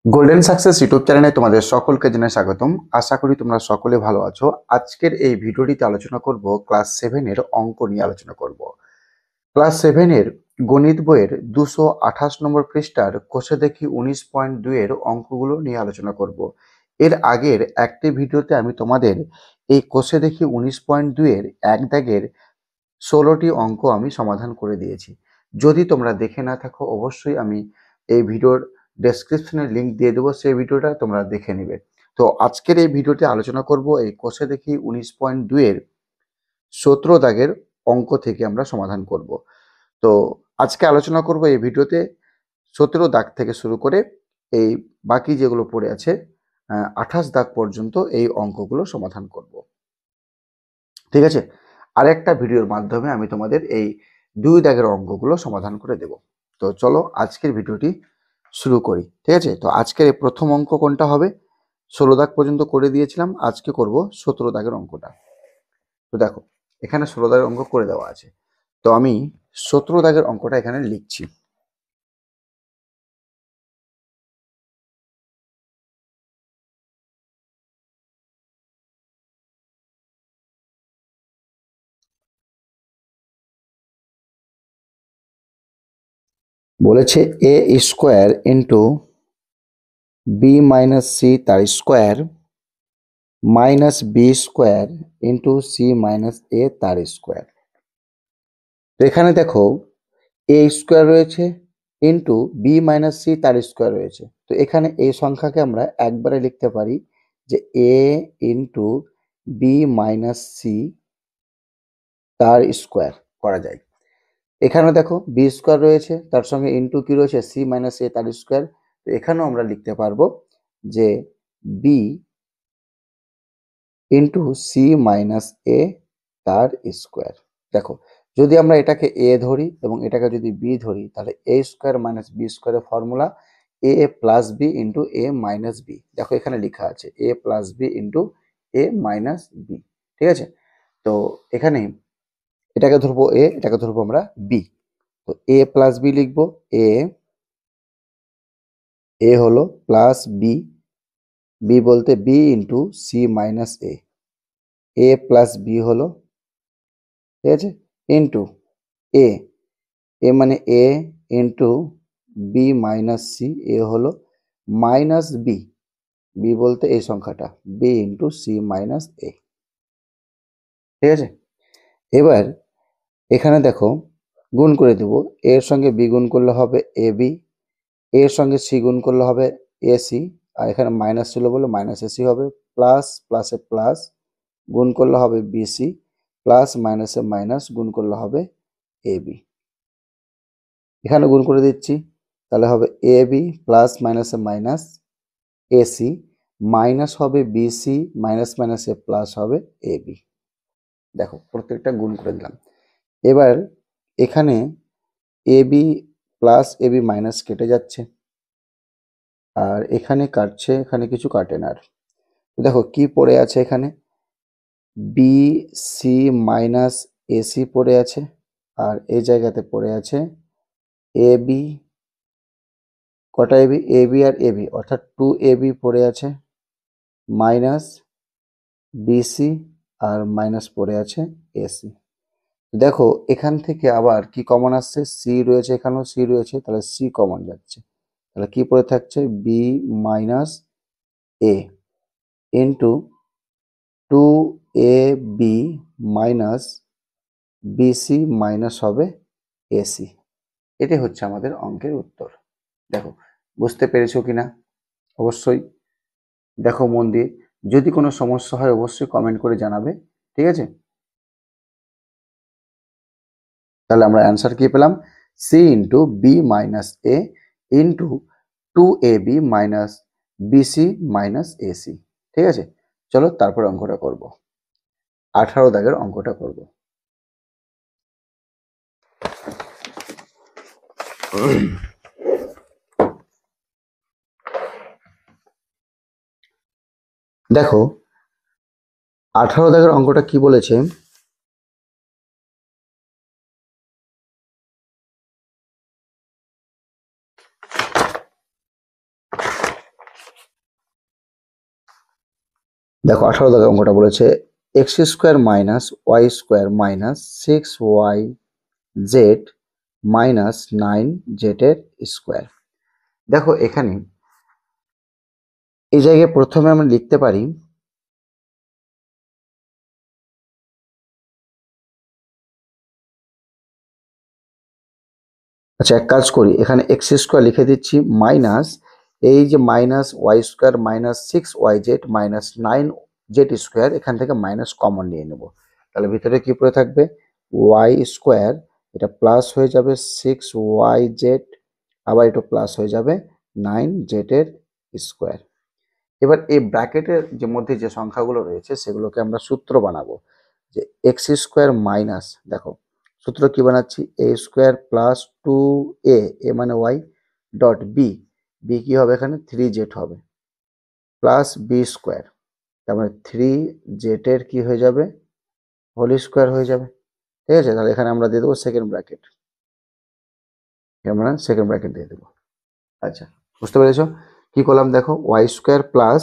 Golden success YouTube চ্যানেলে তোমাদের সকলকে জানাই স্বাগতম। আশা করি তোমরা সকলে ভালো আছো। আজকের এই ভিডিওটিতে আলোচনা করব ক্লাস 7 এর অঙ্ক নিয়ে আলোচনা করব। ক্লাস 7 এর গণিত বইয়ের 228 নম্বর পৃষ্ঠার কোষে দেখি 19.2 এর অঙ্কগুলো নিয়ে আলোচনা করব। এর আগের একটি ভিডিওতে আমি তোমাদের এই কোষে দেখি 19.2 এর এক দাগের 16টি অঙ্ক আমি সমাধান করে দিয়েছি। যদি তোমরা দেখে না থাকো অবশ্যই আমি এই ভিডিওর ডেসক্রিপশনে লিংক দিয়ে দেবো, সেই ভিডিওটা তোমরা দেখে নিবে। তো আজকের এই ভিডিওতে আলোচনা করব এই কোষে দেখি 19.2 এর 17 দাগের অঙ্ক থেকে আমরা সমাধান করব। তো আজকে আলোচনা করব এই ভিডিওতে 17 দাগ থেকে শুরু করে এই বাকি যেগুলো পড়ে আছে 28 দাগ পর্যন্ত এই অঙ্কগুলো সমাধান করব। ঠিক আছে, আরেকটা ভিডিওর মাধ্যমে আমি তোমাদের এই 2 দাগের অঙ্কগুলো সমাধান করে দেব। তো চলো আজকের ভিডিওটি শুরু করি। ঠিক আছে, তো আজকের এই প্রথম অঙ্ক কোনটা হবে? 16 দাগ পর্যন্ত করে দিয়েছিলাম, আজকে করব 17 দাগের অঙ্কটা। তো দেখো, এখানে 16 দাগের অঙ্ক করে দেওয়া আছে, তো আমি 17 দাগের অঙ্কটা এখানে লিখছি। বলেছে A square into B minus C তার square minus B square into C minus A তার স্কোয়ার। তো এখানে দেখো এ স্কোয়ার রয়েছে ইন্টু বি মাইনাস সি তার স্কোয়ার রয়েছে। তো এখানে এই সংখ্যাকে আমরা একবারে লিখতে পারি যে এ ইন্টু বি মাইনাস সি তার স্কোয়ার করা যায়। এখানে দেখো বি স্কোয়ার রয়েছে, তার সঙ্গে ইন্টু কি রয়েছে সি মাইনাস এ তার স্কোয়ার। তো এখানেও আমরা লিখতে পারবো যে B into C minus A তার স্কোয়ার। দেখো, যদি আমরা এটাকে এ ধরি এবং এটাকে যদি বি ধরি, তাহলে এ স্কোয়ার মাইনাস বি স্কোয়ারের formula A plus B into A minus B. দেখো এখানে লেখা আছে A plus B into A minus B. ঠিক আছে, তো এখানে এটাকে ধরবো এ, এটাকে ধরবো আমরা বি। তো এ প্লাস বি লিখবো। এ এ হলো প্লাস বি, বি বলতে বি ইন্টু সি মাইনাস এ। এ প্লাস বি হলো, ঠিক আছে, ইন্টু এ, এ মানে এ ইন্টু বি মাইনাস সি। এ হলো মাইনাস বি, বি বলতে এই সংখ্যাটা, বি ইন্টু সি মাইনাস এ। ঠিক আছে, এবার এখানে দেখো গুণ করে দেব। এর সঙ্গে বি গুণ করলে হবে এ বি, এর সঙ্গে সি গুণ করলে হবে এ সি, আর এখানে মাইনাস ছিল বলে মাইনাস এসি হবে। প্লাস প্লাসে প্লাস গুণ করলে হবে বিসি, প্লাস মাইনাসে মাইনাস গুণ করলে হবে এ বি। এখানে গুণ করে দিচ্ছি, তাহলে হবে এ বি প্লাস মাইনাসে মাইনাস এসি, মাইনাস হবে বিসি, মাইনাস মাইনাসে প্লাস হবে এ বি। দেখো প্রত্যেকটা গুণ করে দিলাম। এবার এখানে A B plus A B minus কেটে যাচ্ছে, আর এখানে কাটছে, এখানে কিছু কাটে না। আর দেখো কি পড়ে আছে এখানে, বি সি মাইনাস এসি পড়ে আছে, আর এই জায়গাতে পড়ে আছে এ বি। কটা AB? A B R A B, অর্থাৎ 2ab পড়ে আছে, মাইনাস বিসি, আর মাইনাস পড়ে আছে এসি। দেখো এখান থেকে আবার কি কমন আসছে, সি রয়েছে, এখানেও সি রয়েছে, তাহলে সি কমন যাচ্ছে। তাহলে কি পড়ে থাকছে, B minus A into 2ab minus B C minus হবে এসি। এটাই হচ্ছে আমাদের অঙ্কের উত্তর। দেখো বুঝতে পেরেছো কিনা অবশ্যই দেখো মন দিয়ে। যদি কোনো সমস্যা হয় অবশ্যই কমেন্ট করে জানাবে। ঠিক আছে, তাহলে আমরা অ্যান্সার কি পেলাম, C into B minus A into 2ab minus B C minus A C. ঠিক আছে, চলো তারপরে অঙ্কটা করব, 18 দাগের অঙ্কটা করব। দেখো 18 দাগের অঙ্কটা কি বলেছে, দেখো 18 দাগের অঙ্কটা বলেছে x square minus Y square minus 6y z minus 9z এর স্কোয়ার। দেখো এখানে এই জায়গায় প্রথমে আমরা লিখতে পারি আচ্ছা এক কাজ করি, এখানে এক্স স্কোয়ার লিখে দিচ্ছি মাইনাস এই যে minus Y square minus 6y z minus 9z square, এখান থেকে মাইনাস কমন নিয়ে নেব। তাহলে ভিতরে কি পড়ে থাকবে ওয়াই স্কোয়ার, এটা প্লাস হয়ে যাবে 6y জেড, আবার এটা প্লাস হয়ে যাবে 9z এর স্কোয়ার। এবার এই ব্র্যাকেটের যে মধ্যে যে সংখ্যাগুলো রয়েছে সেগুলোকে আমরা সূত্র বানাবো, যে এক্স স্কোয়ার মাইনাস, দেখো সূত্র কি বানাচ্ছি, এ স্কোয়ার প্লাস 2a, এ মানে ওয়াই, ডট বি, বি কি হবে এখানে 3z হবে, প্লাস বি স্কোয়ার, তার মানে 3z এর কি হয়ে যাবে হোল স্কোয়ার হয়ে যাবে। ঠিক আছে, তাহলে এখানে আমরা দিয়ে দেবো সেকেন্ড ব্র্যাকেট, আমরা সেকেন্ড ব্র্যাকেট দিয়ে দেবো। আচ্ছা বুঝতে পেরেছো কি করলাম, দেখো Y square plus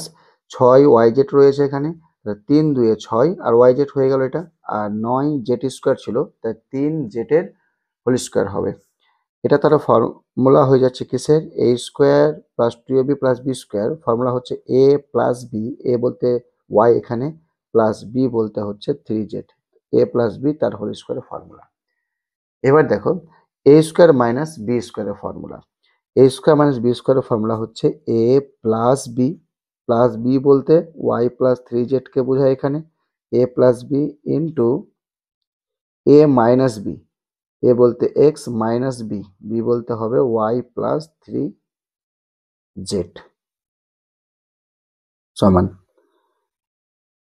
6y Z রয়েছে এখানে, 3 2 6 আর ওয়াই জেড হয়ে গেল এটা, আর 9z স্কোয়ার ছিল তাই 3z এর হোল স্কোয়ার হবে। এটা তারা ফর্মুলা হয়ে যাচ্ছে কিসের, A square plus 2ab plus B square, formula হচ্ছে এ প্লাস বি, এ বলতে ওয়াই এখানে, প্লাস বি বলতে হচ্ছে 3z, এ প্লাস বি তার হোল স্কোয়ারের ফর্মুলা। এবার দেখো এ স্কোয়ার মাইনাস বি স্কোয়ারের ফর্মুলা, এ স্কোয়ার মাইনাস বি স্কোয়ারের ফর্মুলা হচ্ছে এ প্লাস বি বলতে ওয়াই প্লাস 3z কে বোঝায় এখানে, A plus B into A minus B, A বলতে এক্স মাইনাস বি, বি বলতে হবে ওয়াই প্লাস 3z সমান।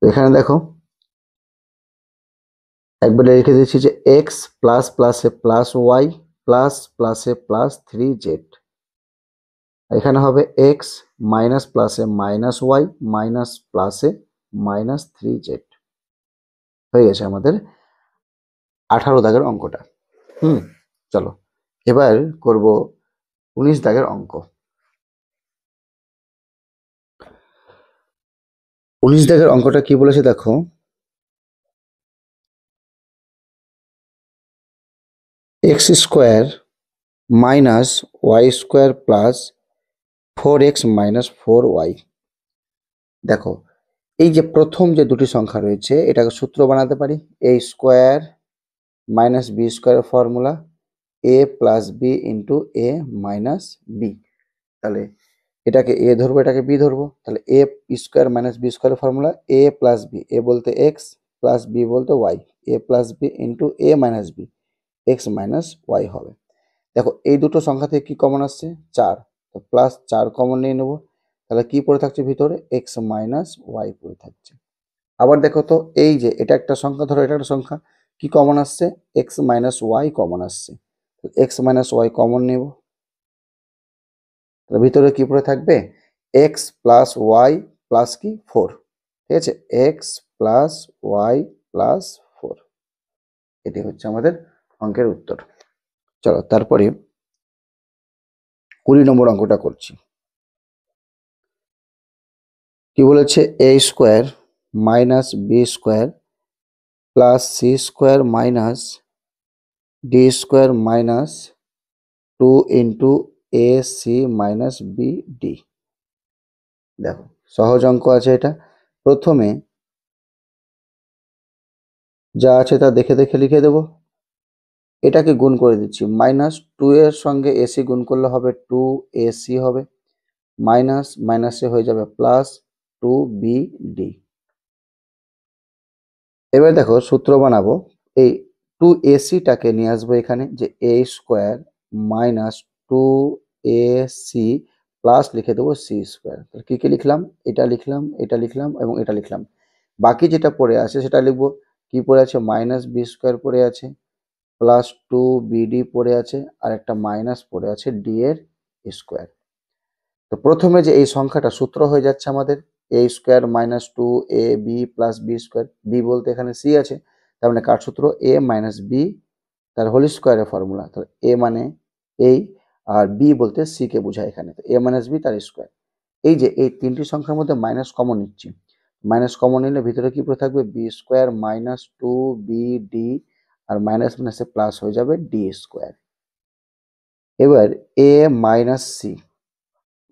এখানে দেখো একবারে লিখে দিচ্ছি যে এক্স প্লাস প্লাসে প্লাস ওয়াই প্লাস প্লাসে প্লাস 3z, এখানে হবে এক্স মাইনাস প্লাসে মাইনাস ওয়াই মাইনাস প্লাসে মাইনাস 3z, হয়ে গেছে আমাদের 18 দাগের অঙ্কটা। চলো এবার করব 19 দাগের অঙ্ক। 19 দাগের অঙ্কটা কি বলেছে দেখো, x square minus Y square plus 4x minus 4y। দেখো এই যে প্রথম যে দুটি সংখ্যা রয়েছে এটাকে সূত্র বানাতে পারি, এ স্কোয়ার মাইনাস বি স্কোয়ারের formula A plus B into A minus B. তাহলে এটাকে এ ধরবো এটাকে বি ধরবো, তাহলে এ স্কোয়ার মাইনাস বি স্কোয়ারের formula A plus B, A বলতে এক্স প্লাস বি বলতে Y, A plus B into A minus B, X minus Y হবে। দেখো এই দুটো সংখ্যা থেকে কি কমন আসছে 4, তো প্লাস 4 কমন নিয়ে নেবো, তাহলে কি পড়ে থাকছে ভিতরে এক্স মাইনাস ওয়াই পড়ে থাকছে। আবার দেখো তো এই যে এটা একটা সংখ্যা, ধরো এটা একটা সংখ্যা, কি কমন আসছে এক্স মাইনাস ওয়াই কমন আসছে, এক্স মাইনাস ওয়াই কমন নেব, তাহলে ভিতরে কি পড়ে থাকবে এক্স প্লাস ওয়াই প্লাস কি 4, ঠিক আছে, এক্স প্লাস ওয়াই প্লাস 4, এটি হচ্ছে আমাদের অঙ্কের উত্তর। চলো তারপরে 20 নম্বর অঙ্কটা করছি। কি বলেছে A square minus B square plus C square minus D square minus 2 into A C minus B D. দেখো সহজ অঙ্ক আছে এটা, প্রথমে যা আছে তা দেখে দেখে লিখে দেব, এটাকে গুণ করে দিচ্ছি, মাইনাস 2 এর সঙ্গে এসি গুণ করলে হবে 2ac হবে, মাইনাস মাইনাসে হয়ে যাবে প্লাস 2bd। এবার দেখো সূত্র বানাবো, এই 2ac-টাকে নিয়ে আসবো এখানে, যে A square minus 2ac plus লিখে দেবো সি স্কোয়ার। কি কি লিখলাম, এটা লিখলাম এটা লিখলাম এবং এটা লিখলাম, বাকি যেটা পড়ে আছে সেটা লিখবো। কি পড়ে আছে মাইনাস বি স্কোয়ার পড়ে আছে, প্লাস 2bd পড়ে আছে, আর একটা মাইনাস পড়ে আছে ডি এর স্কোয়ার। তো প্রথমে যে এই সংখ্যাটা সূত্র হয়ে যাচ্ছে আমাদের A square minus 2ab plus B square, B বলতে এখানে সি আছে, তার মানে কার সূত্র এ মাইনাস বি তার হোল স্কোয়ারের ফর্মুলা, তাহলে এ মানে এই, আর বি বলতে সি কে বোঝায় এখানে, এ মাইনাস বি তার স্কোয়ার। এই যে এই তিনটি সংখ্যার মধ্যে মাইনাস কমন নিচ্ছি, মাইনাস কমন নিলে ভিতরে কি পড়ে থাকবে B square minus two B D আর মাইনাস মাইনাসে প্লাস হয়ে যাবে ডি স্কোয়ার। এবার এ মাইনাস সি,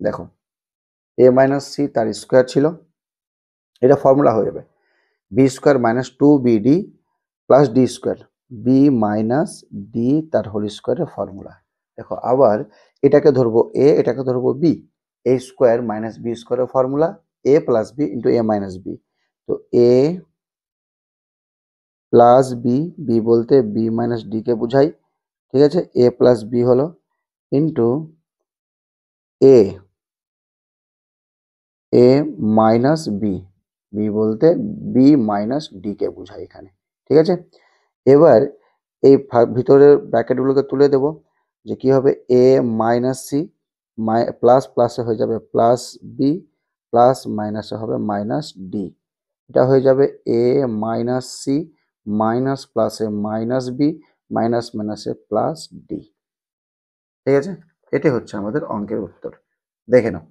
দেখো এ মাইনাস সি তার স্কোয়ার ছিল, এটা ফর্মুলা হয়ে যাবে B square minus two B D plus D square, B minus D তার হোল স্কোয়ারের ফর্মুলা। দেখো আবার এটাকে ধরবো এ, এটাকে ধরবো বি, এ স্কোয়ার মাইনাস বি স্কোয়ারের formula A plus B into A minus B. তো এ প্লাস বি, বি বলতে বি মাইনাস ডি কে বুঝাই, ঠিক আছে, এ প্লাস বি হলো into A, A minus B, B বলতে বি মাইনাস ডি কে বুঝাই এখানে, ঠিক আছে। এবার এই ভিতরের ব্র্যাকেটগুলোকে তুলে দেব, যে কি হবে এ মাইনাস সি প্লাস প্লাসে হয়ে যাবে প্লাস বি প্লাস মাইনাসে হবে মাইনাস ডি, এটা হয়ে যাবে এ মাইনাস সি মাইনাস প্লাসে মাইনাস বি মাইনাস মাইনাসে প্লাস ডি, ঠিক আছে। এটাই হচ্ছে আমাদের অঙ্কের উত্তর, দেখে নাও।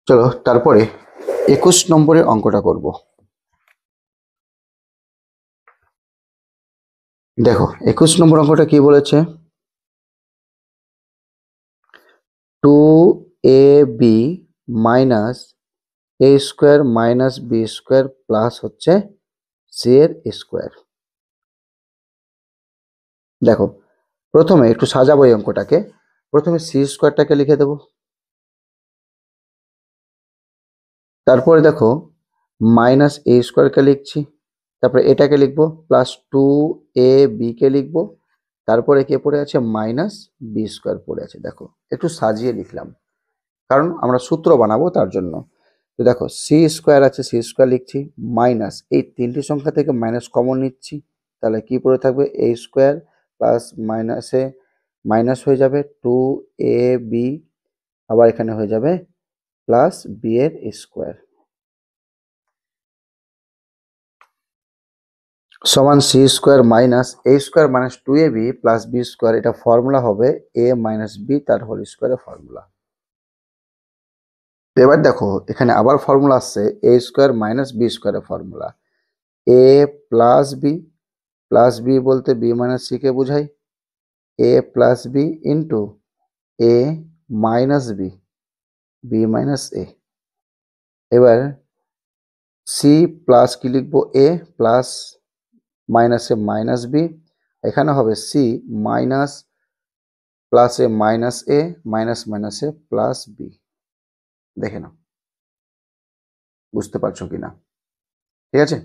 চলো তারপরে 21 নম্বরের অঙ্কটা করব। দেখো 21 নম্বর অঙ্কটা কি বলেছে, two A B minus A square minus B square plus হচ্ছে সি এর স্কোয়ার। দেখো প্রথমে একটু সাজাবো এই অঙ্কটাকে, প্রথমে সি স্কোয়ারটাকে লিখে দেবো, তারপরে দেখো মাইনাস এ স্কোয়ারকে লিখছি, তারপরে এটাকে লিখবো প্লাস টু এ বি কে লিখবো, তারপরে কে পড়ে আছে মাইনাস বি স্কোয়ার পড়ে আছে। দেখো একটু সাজিয়ে লিখলাম কারণ আমরা সূত্র বানাবো তার জন্য। তো দেখো সি স্কোয়ার আছে, সি স্কোয়ার লিখছি, মাইনাস এই তিনটি সংখ্যা থেকে মাইনাস কমন নিচ্ছি, তাহলে কি পড়ে থাকবে এ স্কোয়ার প্লাস মাইনাসে মাইনাস হয়ে যাবে টু এ বি, আবার এখানে হয়ে যাবে প্লাস বি এর স্কোয়ার সমান C square minus A square minus two A B plus B square, এটা ফর্মুলা হবে এ মাইনাস বি তার হোল স্কোয়ারের ফর্মুলা। এবার দেখো এখানে আবার ফর্মুলা আসছে এ স্কোয়ার মাইনাস বি স্কোয়ারের ফর্মুলা, এ প্লাস বি বলতে বি মাইনাস সি কে বোঝাই, এ plus B into A minus B, B minus এ। এবার সি প্লাস কি লিখবো এ প্লাস মাইনাসে মাইনাস বি, এখানে হবে সি মাইনাস প্লাসে মাইনাস এ মাইনাস মাইনাসে প্লাস বি, দেখে নাও বুঝতে পারছো কিনা, ঠিক আছে।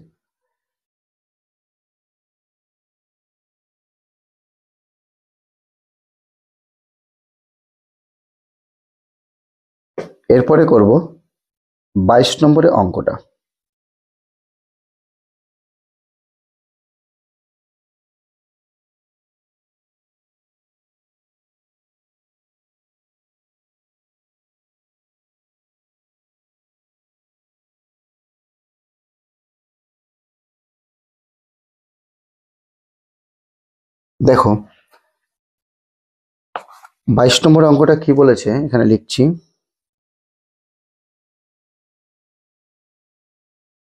এরপরে করব 22 নম্বরের অঙ্কটা। দেখো 22 নম্বর অঙ্কটা কি বলেছে এখানে লিখছি,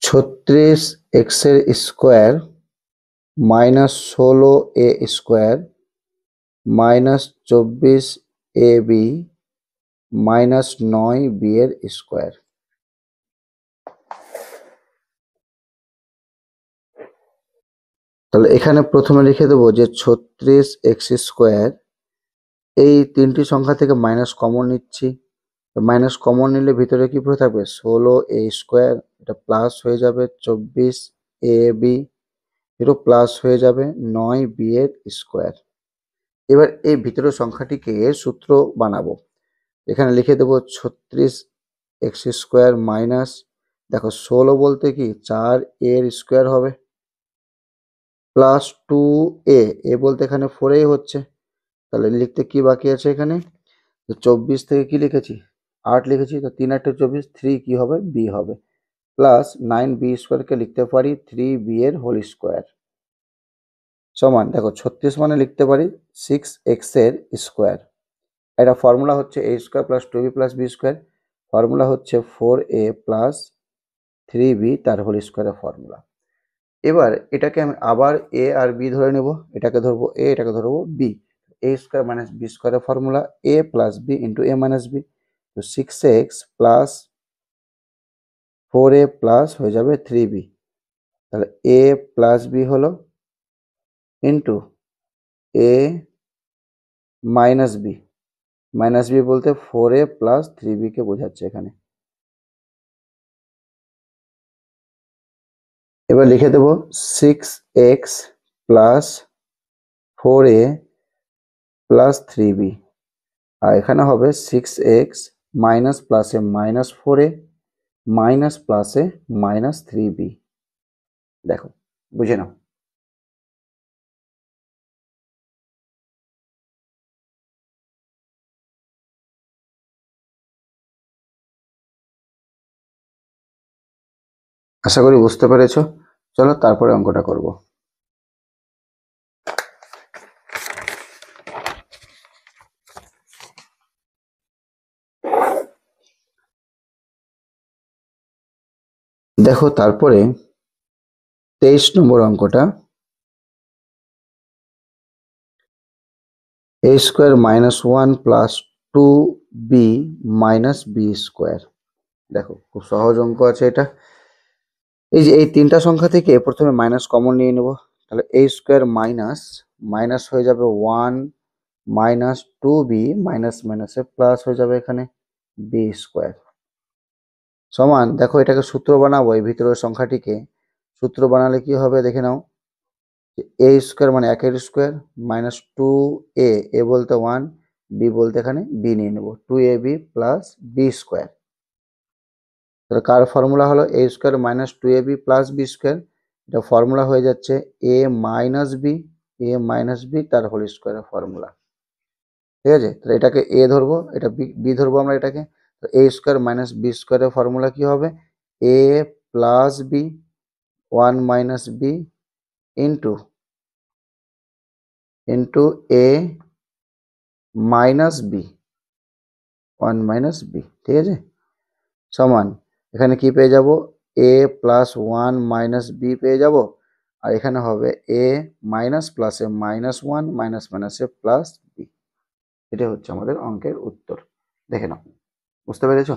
36 এক্স এর স্কোয়ার মাইনাস 16 এ স্কোয়ার মাইনাস 24 এ বি মাইনাস 9 বি এর স্কোয়ার। তাহলে এখানে প্রথমে লিখে দেবো যে 36 এক্স স্কোয়ার, এই তিনটি সংখ্যা থেকে মাইনাস কমন নিচ্ছি, মাইনাস কমন নিলে ভিতরে কি পড়ে থাকবে 16 এ স্কোয়ার, এটা প্লাস হয়ে যাবে 24 এ বি, এটা প্লাস হয়ে যাবে 9 বি এর স্কোয়ার। এবার এই ভিতরের সংখ্যাটিকে সূত্র বানাবো, এখানে লিখে দেবো 36 এক্স স্কোয়ার মাইনাস, দেখো 16 বলতে কি 4 এর স্কোয়ার হবে প্লাস 2 এ বলতে এখানে 4 হচ্ছে, তাহলে লিখতে কি বাকি আছে এখানে, তো 24 থেকে কি লিখেছি 8 লিখেছি, তো 3 8 24, 3 কি হবে বি হবে, প্লাস 9 বি স্কোয়ারকে লিখতে পারি 3 বি এর হোল স্কোয়ার সমান, দেখো 36 মানে লিখতে পারি 6 এক্স এর স্কোয়ার এটা ফর্মুলা হচ্ছে a square plus 2b plus b square, formula হচ্ছে 4a প্লাস 3b তার হোল স্কোয়ারের ফর্মুলা। এবার এটাকে আমি আবার a আর b ধরে নেব, এটাকে ধরবো a, এটাকে ধরবো b। a square minus b স্কোয়ারের formula a plus b into a minus b, তো 6x প্লাস 4a প্লাস হয়ে যাবে 3b, তাহলে a প্লাস b হলো into a minus b, minus B বলতে 4a প্লাস 3b কে বোঝাচ্ছে এখানে। এবার লিখে দেব 6x plus 4a plus 3b, আর এখানে হবে 6x মাইনাস প্লাসে মাইনাস 4a মাইনাস প্লাসে মাইনাস 3b। দেখো, বুঝে নাও। আশা করি বুঝতে পেরেছো। চলো তারপরে অঙ্কটা করব। দেখো তারপরে 23 নম্বর অঙ্কটা, a square minus 1 plus 2b minus B square. দেখো খুব সহজ অঙ্ক আছে এটা। এই যে এই তিনটা সংখ্যা থেকে প্রথমে মাইনাস কমন নিয়ে নেব, তাহলে a স্কোয়ার মাইনাস মাইনাস হয়ে যাবে 1 মাইনাস 2b মাইনাস মাইনাসে প্লাস হয়ে যাবে এখানে বি স্কোয়ার, সমান দেখো এটাকে সূত্র বানাবো। এই ভিতরের সংখ্যাটিকে সূত্র বানালে কি হবে দেখে নাও। এ স্কোয়ার মানে একের স্কোয়ার মাইনাস 2a, এ বলতে 1, বি বলতে এখানে বি নিয়ে নেব, 2ab প্লাস বি স্কোয়ার। তাহলে কার ফর্মুলা হলো a square minus 2ab plus B square, এটা ফর্মুলা হয়ে যাচ্ছে a মাইনাস বি তার হোল স্কোয়ারের ফর্মুলা। ঠিক আছে, তাহলে এটাকে a ধরবো, এটা বি ধরবো আমরা এটাকে। তো a স্কোয়ার মাইনাস বি স্কোয়ারের ফর্মুলা কি হবে, a plus B 1 minus B into a minus B 1 minus B. ঠিক আছে, সমান এখানে কি পেয়ে যাব, a প্লাস 1 মাইনাস বি পেয়ে যাব, আর এখানে হবে a মাইনাস প্লাসে মাইনাস 1 মাইনাস মাইনাসে প্লাস বি। এটা হচ্ছে আমাদের অঙ্কের উত্তর। দেখে নাও, বুঝতে পেরেছো?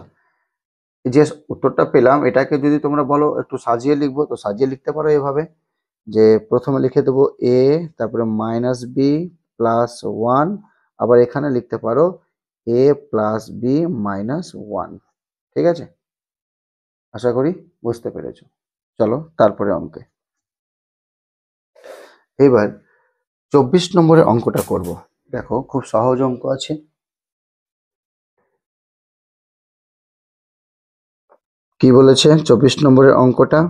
যে উত্তরটা পেলাম এটাকে যদি তোমরা বলো একটু সাজিয়ে লিখবো, তো সাজিয়ে লিখতে পারো এভাবে, যে প্রথমে লিখে দেবো a, তারপরে মাইনাস বি প্লাস 1, আবার এখানে লিখতে পারো a প্লাস বি মাইনাস 1। ঠিক আছে, আশা করি বুঝতে পেরেছো। চলো তারপরে অঙ্কে। এবার 24 নম্বরের অঙ্কটা করব। দেখো খুব সহজ অঙ্ক আছে। কি বলেছে 24 নম্বরের অঙ্কটা,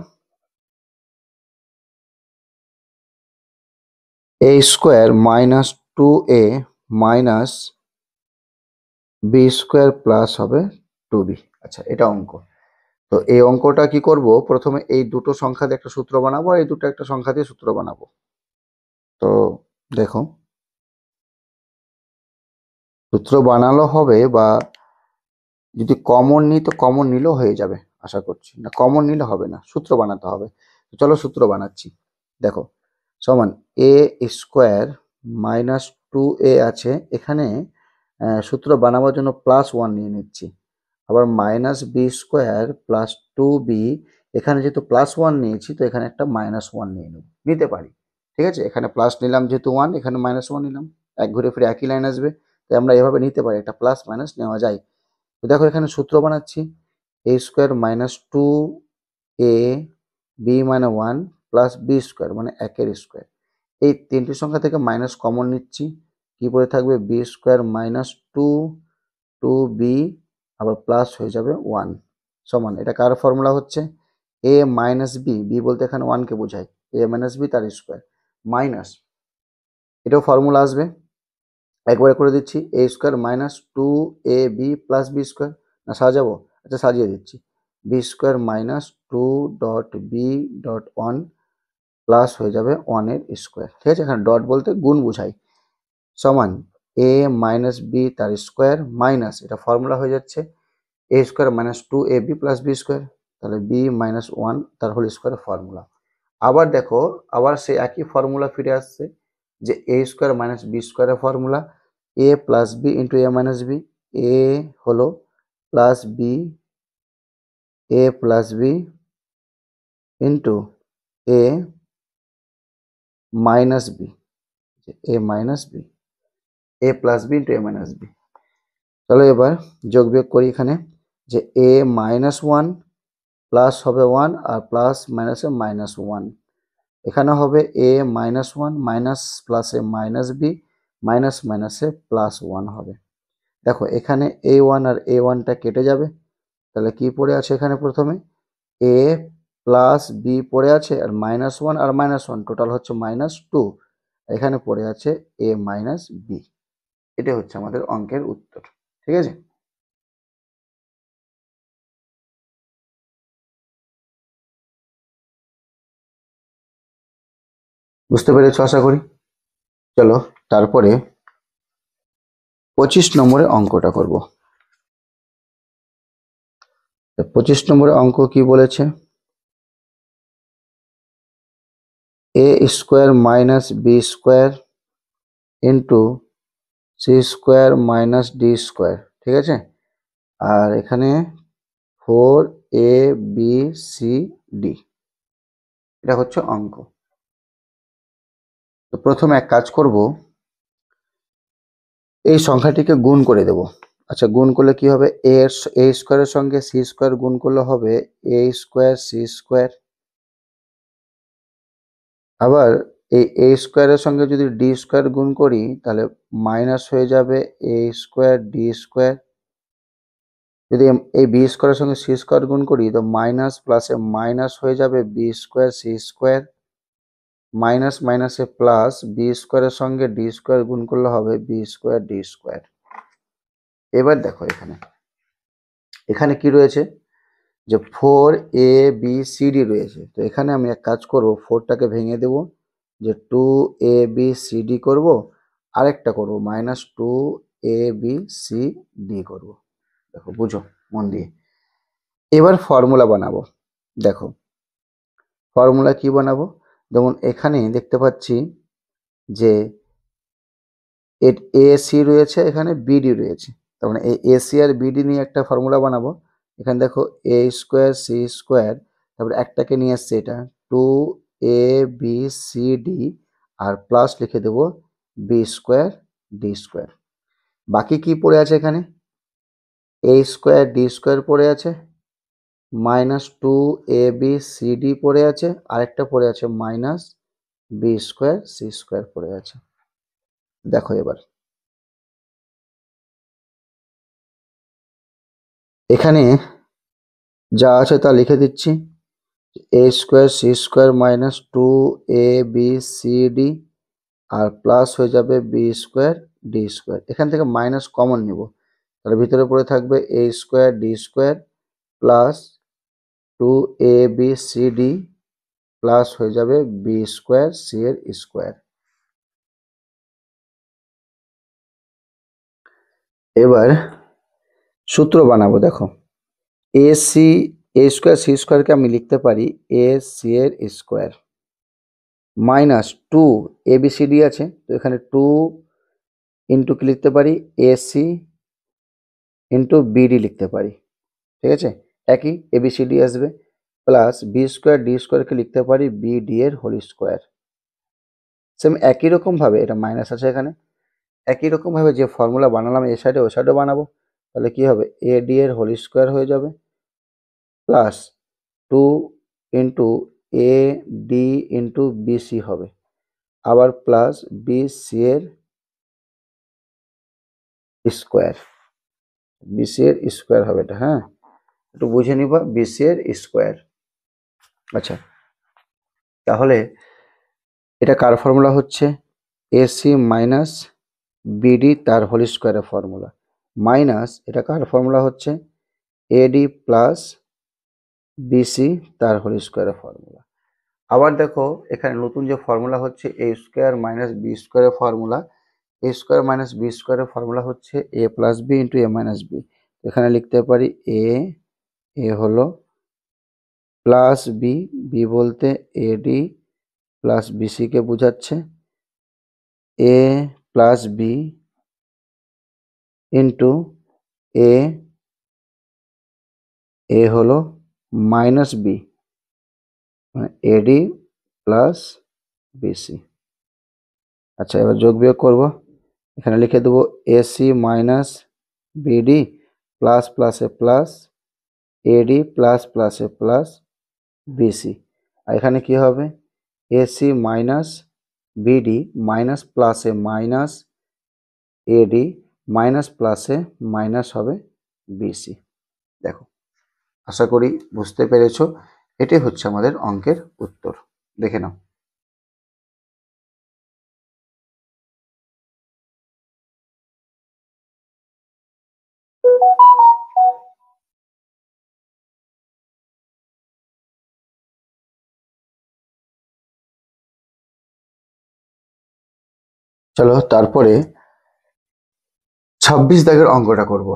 a square minus 2a minus B square plus হবে 2b। আচ্ছা, এটা অঙ্ক। তো এই অঙ্কটা কি করব, প্রথমে এই দুটো সংখ্যা দিয়ে একটা সূত্র বানাবো, এই দুটো একটা সংখ্যা দিয়ে সূত্র বানাবো। তো দেখো, সূত্র বানালো হবে, বা যদি কমন নিই তো কমন নিলেও হয়ে যাবে, আশা করছি। না, কমন নিলে হবে না, সূত্র বানাতে হবে। তো চলো সূত্র বানাচ্ছি। দেখো, সমান a স্কোয়ার মাইনাস 2a আছে, এখানে সূত্র বানাবার জন্য প্লাস 1 নিয়ে নিচ্ছি। আবার minus B square plus 2b, এখানে যেহেতু প্লাস 1 নিয়েছি তো এখানে একটা মাইনাস 1 নিয়ে নেব, নিতে পারি। ঠিক আছে, এখানে প্লাস নিলাম যেহেতু 1, এখানে মাইনাস 1 নিলাম, এক ঘুরে ফিরে একই লাইন আসবে, তাই আমরা এভাবে নিতে পারি, একটা প্লাস মাইনাস নেওয়া যায়। তো দেখো এখানে সূত্র বানাচ্ছি, a square minus 2a B মানে 1 প্লাস বি স্কোয়ার মানে একের স্কোয়ার। এই তিনটি সংখ্যা থেকে মাইনাস কমন নিচ্ছি, কি পড়ে থাকবে বি স্কোয়ার মাইনাস 2b আবার প্লাস হয়ে যাবে 1, সমান এটা কার ফর্মুলা হচ্ছে a মাইনাস বি বলতে এখানে 1 কে বোঝায়, a মাইনাস বি তার স্কোয়ার মাইনাস, এটাও ফর্মুলা আসবে, একবারে করে দিচ্ছি a square minus 2ab plus B square. না সাজাবো, আচ্ছা সাজিয়ে দিচ্ছি, B square minus 2.b.1 plus হয়ে যাবে 1 এর স্কোয়ার। ঠিক আছে, এখানে ডট বলতে গুণ বোঝায়, সমান এ মাইনাস বি তার স্কোয়ার মাইনাস, এটা ফর্মুলা হয়ে যাচ্ছে A square minus 2ab plus B square, তাহলে বি মাইনাস 1 তার হোল স্কোয়ার ফর্মুলা। আবার দেখো, আবার সেই একই ফর্মুলা ফিরে আসছে যে এ স্কোয়ার মাইনাস বি স্কোয়ারের formula A plus B into A minus B. এ হলো plus B, A plus B into A minus B, A minus B, A plus B into A minus B. চলো এবার যোগ বিয়োগ করি এখানে, যে এ minus 1 plus হবে 1 আর প্লাস মাইনাসে মাইনাস 1, এখানে হবে এ মাইনাস 1 মাইনাস প্লাসে মাইনাস বি মাইনাস মাইনাসে প্লাস 1 হবে। দেখো এখানে a1 আর a1টা কেটে যাবে, তাহলে কি পড়ে আছে এখানে, প্রথমে এ প্লাস বি পড়ে আছে আর -1 আর -1 টোটাল হচ্ছে -2, এখানে পড়ে আছে এ মাইনাস বি। এটা হচ্ছে আমাদের অঙ্কের উত্তর। ঠিক আছে, বুঝতে পেরেছো আশা করি। চলো তারপরে 25 নম্বরের অঙ্কটা করব। 25 নম্বরের অঙ্ক কি বলেছে, A square minus B square into C square minus D square. ঠিক আছে, আর এখানে 4abcd, এটা হচ্ছে অঙ্ক। তো প্রথমে এক কাজ করব, এই সংখ্যাটিকে গুণ করে দেব। আচ্ছা, গুণ করলে কি হবে, এ স্কোয়ারের সঙ্গে সি স্কোয়ার গুণ করলে হবে এ স্কোয়ার সি স্কোয়ার। আবার এই এ স্কোয়ারের সঙ্গে যদি ডি স্কোয়ার গুণ করি তাহলে মাইনাস হয়ে যাবে এ স্কোয়ার ডি স্কোয়ার। যদি এই বি স্কোয়ারের সঙ্গে সি স্কোয়ার গুণ করি তো মাইনাস প্লাসে মাইনাস হয়ে যাবে B square C square, minus মাইনাসে প্লাস বি স্কোয়ারের সঙ্গে ডি স্কোয়ার গুণ করলে হবে বি স্কোয়ার ডি স্কোয়ার। এবার দেখো এখানে এখানে কি রয়েছে, যে 4abcd রয়েছে। তো এখানে আমি এক কাজ করব, 4টাকে ভেঙে দেব, যে 2abcd করব, আরেকটা করব -2abcd করব। দেখো বুঝো মন দিয়ে, এবার ফর্মুলা বানাবো। দেখো ফর্মুলা কি বানাবো, যেমন এখানে দেখতে পাচ্ছি যে এসি রয়েছে, এখানে বিডি রয়েছে, তার মানে এই এসি আর বিডি নিয়ে একটা ফর্মুলা বানাবো। এখানে দেখো এ স্কোয়ার সি স্কোয়ার, তারপরে একটাকে নিয়ে আসছে এটা 2abcd আর প্লাস লিখে দেবো বি স্কোয়ার ডি স্কোয়ার। বাকি কি পড়ে আছে এখানে, এ স্কোয়ার ডি স্কোয়ার পড়ে আছে, -2abcd পড়ে আছে, আরেকটা পড়ে আছে minus B square C square পড়ে আছে। দেখো এবার এখানে যা আছে তা লিখে দিচ্ছি, এ স্কোয়ার সি স্কোয়ার -2abcd আর প্লাস হয়ে যাবে বি স্কোয়ার ডি স্কোয়ার। এখান থেকে মাইনাস কমন নিব, তাহলে ভিতরে পড়ে থাকবে A square D square plus 2abcd plus হয়ে যাবে বি স্কোয়ার সি এর স্কোয়ার। এবার সূত্র বানাবো। দেখো এ স্কোয়ার সি স্কোয়ারকে আমি লিখতে পারি এ সি এর স্কোয়ার -2abcd আছে, তো এখানে 2 ইন্টু কি লিখতে পারি এসি ইন্টু বিডি লিখতে পারি। ঠিক আছে, একই এবিসিডি আসবে, প্লাস বি স্কোয়ার ডি স্কোয়ারকে লিখতে পারি বিডি এর হোল স্কোয়ার। সেম একই রকম ভাবে, এটা মাইনাস আছে এখানে, একই রকম ভাবে যে ফর্মুলা বানালাম এ সাইডে ওই সাইডে বানাবো, তাহলে কি হবে এ ডি এর হোল স্কোয়ার হয়ে যাবে plus 2 into A D into BC হবে, আবার প্লাস বি সি এর স্কোয়ার, বিসি এর স্কোয়ার হবে এটা। হ্যাঁ, একটু বুঝে নিবা, বিসি এর স্কোয়ার। আচ্ছা, তাহলে এটা কার ফর্মুলা হচ্ছে, এসি মাইনাস বিডি তার হোল স্কোয়ারের ফর্মুলা, মাইনাস এটা কার ফর্মুলা হচ্ছে এডি প্লাস বিসি তার হোল স্কোয়ারের ফর্মুলা। আবার দেখো এখানে নতুন যে ফর্মুলা হচ্ছে এ স্কোয়ার মাইনাস বি স্কোয়ারের ফর্মুলা, এ স্কোয়ার মাইনাস বি স্কোয়ারের ফর্মুলা হচ্ছে A plus B into A minus B. এখানে লিখতে পারি এ হলো প্লাস বি, বি বলতে এডি প্লাস বিসি কে বোঝাচ্ছে, A plus B into A, এ হলো মাইনাস বি, মানে এডি প্লাস বিসি। আচ্ছা, এবার যোগ বিয়োগ করব। এখানে লিখে দেবো এসি মাইনাস বিডি প্লাস প্লাসে প্লাস এডি প্লাস প্লাসে প্লাস বিসি। আর এখানে কি হবে, এসি মাইনাস বিডি মাইনাস প্লাসে মাইনাস এডি মাইনাস প্লাসে মাইনাস হবে বিসি। দেখো, আশা করি বুঝতে পেরেছো। এটাই হচ্ছে আমাদের অঙ্কের উত্তর। দেখে নাও। চলো তারপরে 26 দাগের অঙ্কটা করব।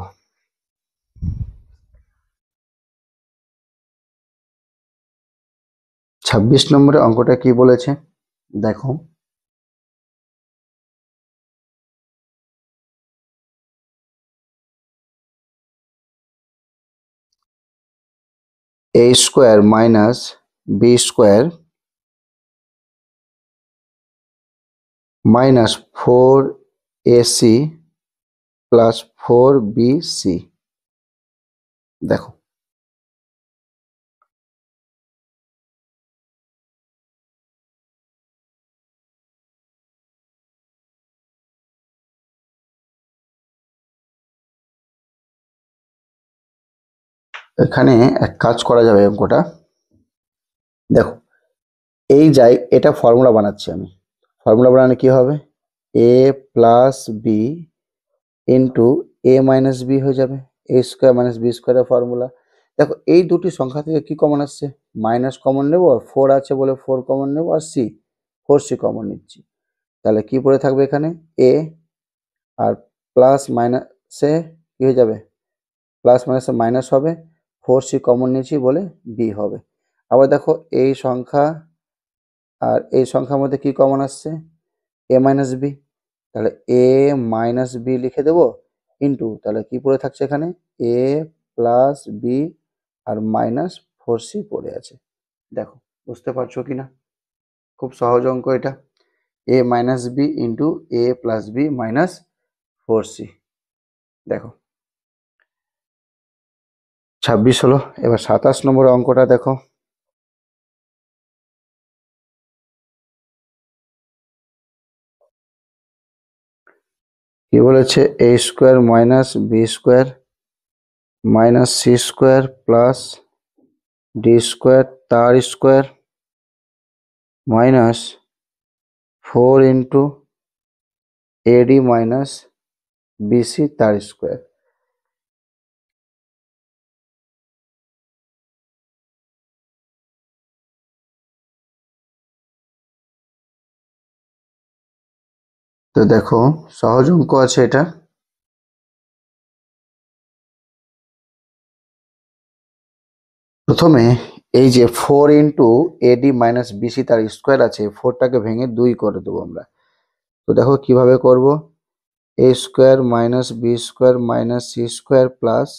26 নম্বরের অঙ্কটা কি বলেছে দেখো, A square minus B square minus 4ac plus 4bc। দেখো, এখানে এক কাজ করা যাবে অঙ্কটা। দেখো, এই যাই, এটা ফর্মুলা বানাচ্ছি আমি। ফর্মুলা বানালে কি হবে, A plus B into A minus B হয়ে যাবে, এ স্কোয়ার মাইনাস বি স্কোয়ারের ফর্মুলা। দেখো, এই দুটি সংখ্যা থেকে কি কমন আসছে, মাইনাস কমন নেবো, আর 4 আছে বলে 4 কমন নেবো, আর সি 4c কমন নিচ্ছি। তাহলে কি পড়ে থাকবে এখানে, এ, আর প্লাস মাইনাসে কি হয়ে যাবে, প্লাস মাইনাসে মাইনাস হবে, 4c কমন নিয়েছি বলে বি হবে। আবার দেখো, এই সংখ্যা আর এই সংখ্যার মধ্যে কি কমন আসছে, এ মাইনাস বি। তাহলে এ মাইনাস বি লিখে দেবো ইন্টু, তাহলে কি পড়ে থাকছে এখানে, A plus B R minus 4c পড়ে আছে। দেখো, বুঝতে পারছো কিনা, খুব সহজ অঙ্ক এটা। এ মাইনাস বি ইন্টু এ প্লাস বি মাইনাস 4c। দেখো, 26 হলো। এবার 27 নম্বর অঙ্কটা দেখো, কি বলেছে, A square minus B square minus C square plus D square তার square minus 4 into AD minus BC তার স্কোয়ার। তো দেখো, সহজ অঙ্ক আছে এটা। প্রথমে এই যে 4 ইন্টু এডি মাইনাস বিসি তার স্কোয়ার আছে, 4টাকে ভেঙে 2 করে দেবো আমরা। তো দেখো কিভাবে করব, A square minus B square minus C square plus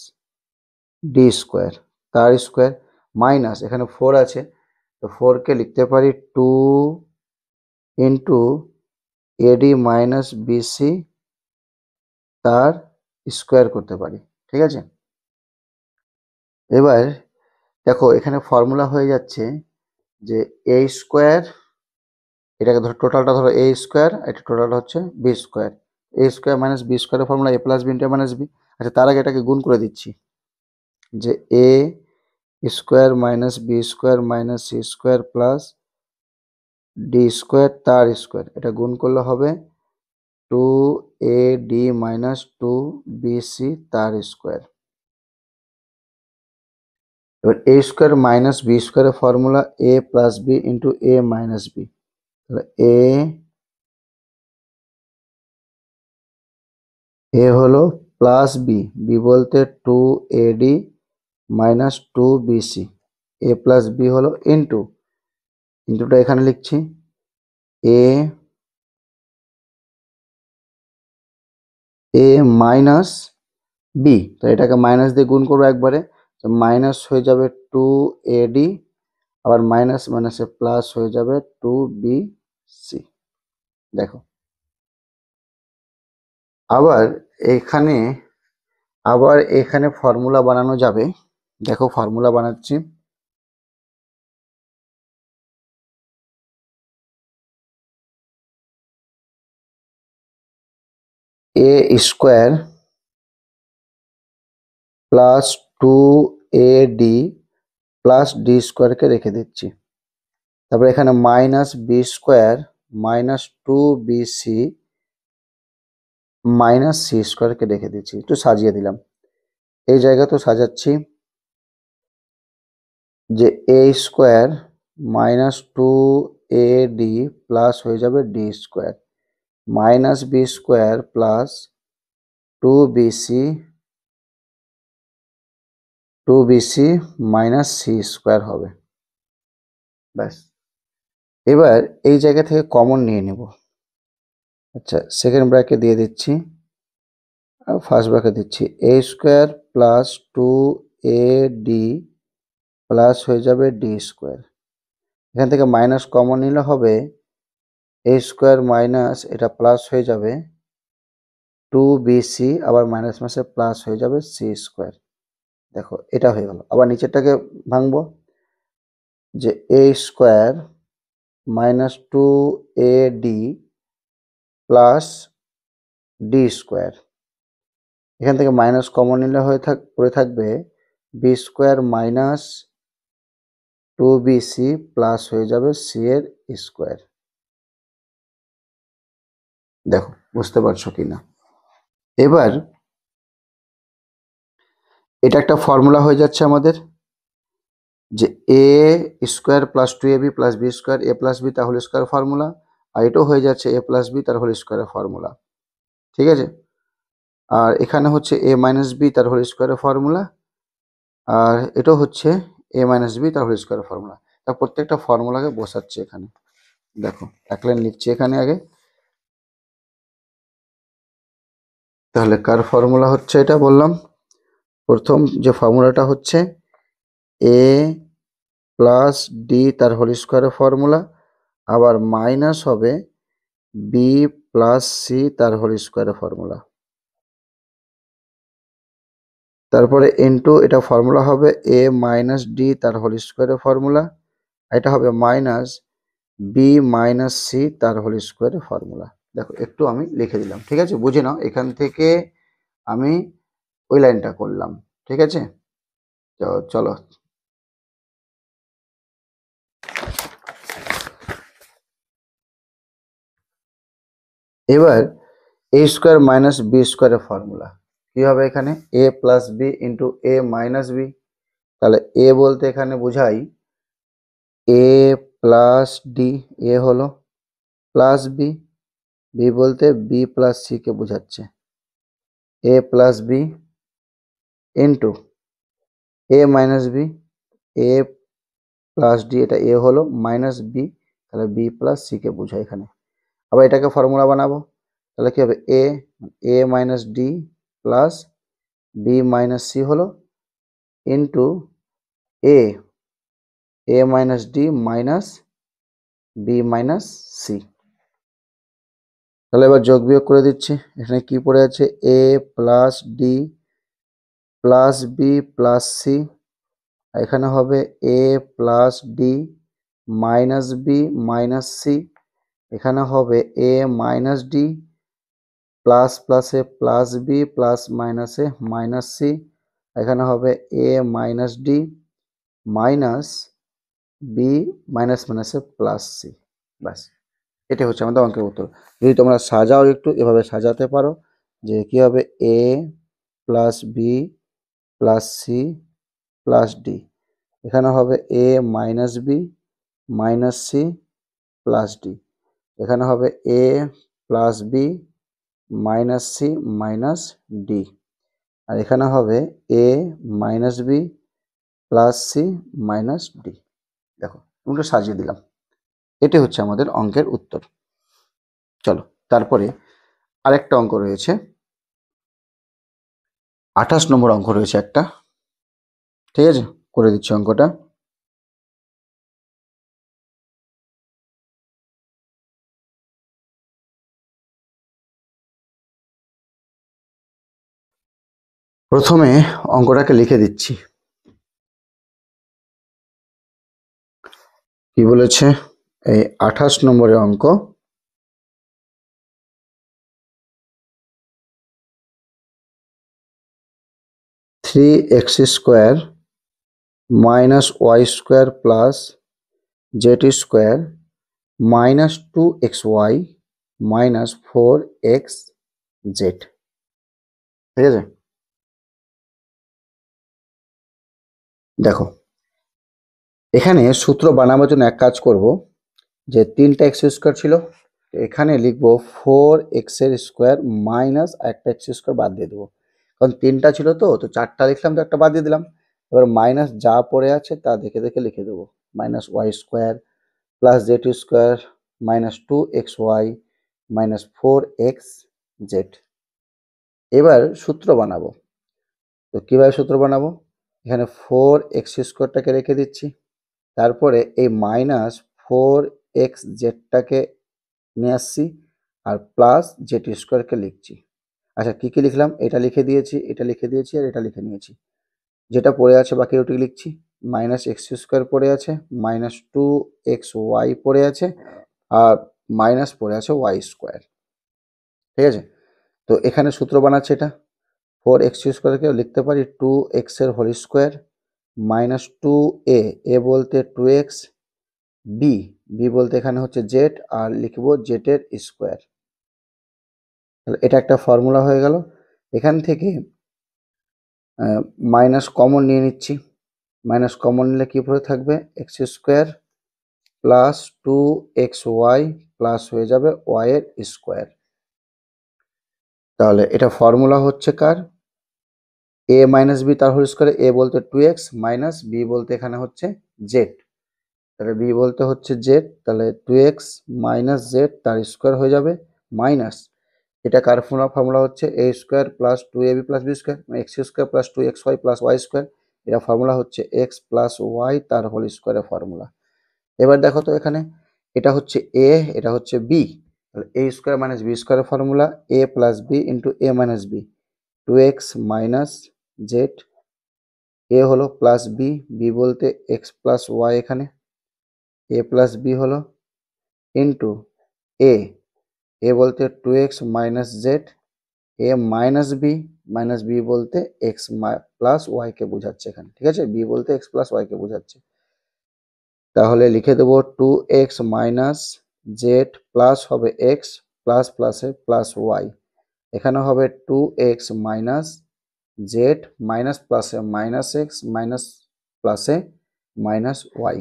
D square তার স্কোয়ার মাইনাস, এখানে 4 আছে, তো 4কে লিখতে পারি 2 ইন্টু এডি মাইনাস বিসি তার স্কোয়ার করতে পারি। ঠিক আছে, এবার দেখো এখানে ফর্মুলা হয়ে যাচ্ছে যে এ স্কোয়ার, এটাকে ধরো টোটালটা, ধরো এ স্কোয়ার, এটা টোটালটা হচ্ছে B square, A square minus B স্কোয়ারের formula A plus B into minus B. আচ্ছা, তার আগে এটাকে গুণ করে দিচ্ছি, যে A square minus B square minus C square plus D square তার স্কোয়ার, এটা গুণ করলে হবে 2ad মাইনাস 2bc তার স্কোয়ার। এবার এ স্কোয়ার মাইনাস বি স্কোয়ারের formula A plus B into A minus B. তাহলে এ এ হলো প্লাস বি, বি বলতে 2AD মাইনাস 2BC, এ প্লাস বি হলো ইন্টুটা এখানে লিখছি এ মাইনাস বি, তো এটাকে মাইনাস দিয়ে গুণ করবো একবারে, তো মাইনাস হয়ে যাবে 2AD, আবার মাইনাস মাইনাসে প্লাস হয়ে যাবে 2BC। দেখো আবার এখানে ফর্মুলা বানানো যাবে। দেখো ফর্মুলা বানাচ্ছি। A square plus 2AD plus D স্কোয়ারকে রেখে দিচ্ছি। তারপরে এখানে minus B square minus 2BC minus C স্কোয়ারকে রেখে দিচ্ছি, একটু সাজিয়ে দিলাম। এই জায়গা তো সাজাচ্ছি যে A square minus 2AD plus হয়ে যাবে D square minus B square plus 2BC minus C square হবে। ব্যাস, এবার এই জায়গা থেকে কমন নিয়ে নেব। আচ্ছা, সেকেন্ড ব্র্যাকেট দিয়ে দিচ্ছি আর ফার্স্ট ব্র্যাকেট দিচ্ছি। এ স্কোয়ার প্লাস 2AD প্লাস হয়ে যাবে ডি স্কোয়ার। এখান থেকে মাইনাস কমন নিলে হবে এ স্কোয়ার মাইনাস এটা প্লাস হয়ে যাবে 2BC, আবার মাইনাস মাসে প্লাস হয়ে যাবে সি স্কোয়ার। দেখো এটা হয়ে গেল। আবার নিচেরটাকে ভাঙবো, যে A square minus 2AD plus D square. এখান থেকে মাইনাস কমন নিলে পড়ে থাকবে B square minus 2BC plus হয়ে যাবে সি এর স্কোয়ার। দেখো বুঝতে পারছো কিনা। এবার এটা একটা ফর্মুলা হয়ে যাচ্ছে আমাদের, যে A square plus 2AB plus B square A plus B তার হোল স্কোয়ার ফর্মুলা, আর এটাও হয়ে যাচ্ছে এ প্লাস বি তার হোল স্কোয়ারের ফর্মুলা। ঠিক আছে, আর এখানে হচ্ছে এ মাইনাস বি তার হোল স্কোয়ারের ফর্মুলা, আর এটাও হচ্ছে এ মাইনাস বি তার হোল স্কোয়ারের ফর্মুলা। তার প্রত্যেকটা ফর্মুলাকে বসাচ্ছে এখানে। দেখো এক লাইন লিখছি এখানে আগে। তাহলে কার ফর্মুলা হচ্ছে এটা বললাম, প্রথম যে ফর্মুলাটা হচ্ছে এ প্লাস ডি তার হোল স্কোয়ারের ফর্মুলা, আবার মাইনাস হবে বি প্লাস সি তার হোল স্কোয়ারের ফর্মুলা। তারপরে ইনটু এটা ফর্মুলা হবে এ মাইনাস ডি তার হোল স্কোয়ারের ফর্মুলা, এটা হবে মাইনাস বি মাইনাস সি তার হোল স্কোয়ারের ফর্মুলা। দেখো একটু আমি লিখে দিলাম, ঠিক আছে, বুঝে নাও। এখান থেকে আমি ওই লাইনটা করলাম, ঠিক আছে। তো চলো এবার এ স্কোয়ার মাইনাস বি স্কোয়ারের ফর্মুলা কি হবে, এখানে A plus B into A minus B. তাহলে এ বলতে এখানে বোঝাই এ প্লাস ডি, এ হলো প্লাস বি, বি বলতে বি প্লাস সি কে বোঝাচ্ছে, A plus B into A minus B, A plus D এটা এ হলো মাইনাস বি, তাহলে বি প্লাস সি কে বোঝায় এখানে। আবার এটাকে ফর্মুলা বানাবো, তাহলে কি হবে A minus D plus B minus C হলো into A minus D minus B minus C. তাহলে এবার যোগ বিয়োগ করে দিচ্ছি। এখানে কি পড়ে আছে, A plus D plus B plus C, এখানে হবে A plus D minus B minus C, এখানে হবে এ মাইনাস ডি প্লাস প্লাসে প্লাস বি প্লাস মাইনাসে মাইনাস সি, এখানে হবে A minus D minus B minus মাইনাসে প্লাস সি। ব্যাস, এটা হচ্ছে আমাদের অঙ্কের উত্তর। যদি তোমরা সাজাও একটু এভাবে সাজাতে পারো, যে কি হবে A plus B plus C plus D, এখানে হবে A minus B minus C plus D, এখানে হবে A plus B minus C minus D, আর এখানে হবে A minus B plus C minus D. দেখো তোমরা সাজিয়ে দিলাম, এটি হচ্ছে আমাদের অঙ্কের উত্তর। চলো তারপরে আরেকটা অঙ্ক রয়েছে, 28 নম্বর অঙ্ক রয়েছে একটা, ঠিক আছে, করে দিচ্ছি অঙ্কটা। প্রথমে অঙ্কটাকে লিখে দিচ্ছি। কি বলেছে, এই 28 নম্বরের অঙ্ক, three X square minus Y square plus Z square minus 2xy minus 4xz, ঠিক আছে। দেখো এখানে সূত্র বানাবার জন্য এক কাজ করব, যে 3টা এক্স স্কোয়ার ছিল, এখানে লিখবো 4x এর স্কোয়ার মাইনাস একটা এক্স স্কোয়ার বাদ দিয়ে দেবো, কারণ 3টা ছিল তো 4টা লিখলাম, তো একটা বাদ দিয়ে দিলাম। এবার মাইনাস যা পড়ে আছে তা দেখে দেখে লিখে দেবো, minus Y square plus Z square minus 2xy minus 4xz। এবার সূত্র বানাবো, তো কিভাবে সূত্র বানাবো, এখানে 4x স্কোয়ারটাকে রেখে দিচ্ছি, তারপরে এই মাইনাস 4xz-টাকে নিয়ে আসছি, আর প্লাস জেড স্কোয়ারকে লিখছি। আচ্ছা কি কি লিখলাম, এটা লিখে দিয়েছি, এটা লিখে দিয়েছি, আর এটা লিখে নিয়েছি। যেটা পড়ে আছে বাকি ওটি লিখছি, মাইনাস এক্স স্কোয়ার পড়ে আছে, মাইনাস 2xy পড়ে আছে, আর মাইনাস পড়ে আছে ওয়াই স্কোয়ার, ঠিক আছে। তো এখানে সূত্র বানাচ্ছে এটা, 4x স্কোয়ারকে লিখতে পারি 2x এর হোল স্কোয়ার মাইনাস 2a, এ বলতে 2x, বি, বি বলতে এখানে হচ্ছে জেড, আর লিখবো জেড এর স্কোয়ার। তাহলে এটা একটা ফর্মুলা হয়ে গেল। এখান থেকে মাইনাস কমন নিয়ে নিচ্ছি, মাইনাস কমন নিলে কি পড়ে থাকবে, x square plus 2xy plus হয়ে যাবে ওয়াই এর স্কোয়ার। তাহলে এটা ফর্মুলা হচ্ছে কার, এ মাইনাস বি তার হোল স্কোয়ার, এ বলতে 2x মাইনাস বি বলতে এখানে হচ্ছে জেড, তাহলে বি বলতে হচ্ছে জেড, তাহলে 2x মাইনাস জেড তার স্কোয়ার হয়ে যাবে, মাইনাস এটা কার ফর্মুলা হচ্ছে A square plus 2ab plus B square, মানে X square plus 2xy plus Y square, এটা ফর্মুলা হচ্ছে এক্স প্লাস ওয়াই তার হোল স্কোয়ারের ফর্মুলা। এবার দেখো তো এখানে এটা হচ্ছে এ, এটা হচ্ছে বি, তাহলে এ স্কোয়ার মাইনাস বি স্কোয়ারের formula A plus B into A minus B, 2x minus Z, A হলো প্লাস বি, বি বলতে এক্স প্লাস ওয়াই, এখানে এ প্লাস বি হলো ইন্টু এ, এ বলতে 2x minus Z, A minus B বলতে X plus Y কে বোঝাচ্ছে এখানে, ঠিক আছে, বি বলতে এক্স প্লাস ওয়াই কে বোঝাচ্ছে। তাহলে লিখে দেবো 2x মাইনাস জেড প্লাস হবে এক্স প্লাস প্লাসে প্লাস ওয়াই, এখানে হবে 2x মাইনাস জেড মাইনাস প্লাসে মাইনাস এক্স মাইনাস প্লাসে মাইনাস ওয়াই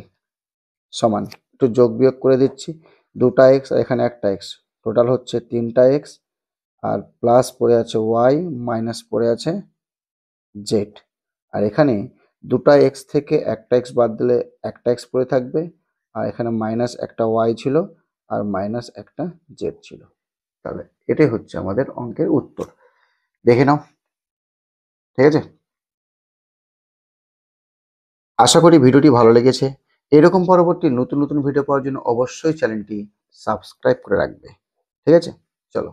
সমান, একটু যোগ বিয়োগ করে দিচ্ছি, 2টা এক্স আর এখানে একটা এক্স, টোটাল হচ্ছে 3টা এক্স, আর প্লাস পড়ে আছে ওয়াই মাইনাস পড়ে আছে জেড, আর এখানে 2টা এক্স থেকে একটা এক্স বাদ দিলে একটা এক্স পড়ে থাকবে, আর এখানে মাইনাস একটা ওয়াই ছিল, আর মাইনাস একটা জেড ছিল। তাহলে এটাই হচ্ছে আমাদের অঙ্কের উত্তর, দেখে নাও, ঠিক আছে। আশা করি ভিডিওটি ভালো লেগেছে, এরকম পরবর্তী নতুন নতুন ভিডিও পাওয়ার জন্য অবশ্যই চ্যানেলটি সাবস্ক্রাইব করে রাখবে, ঠিক আছে। চলো।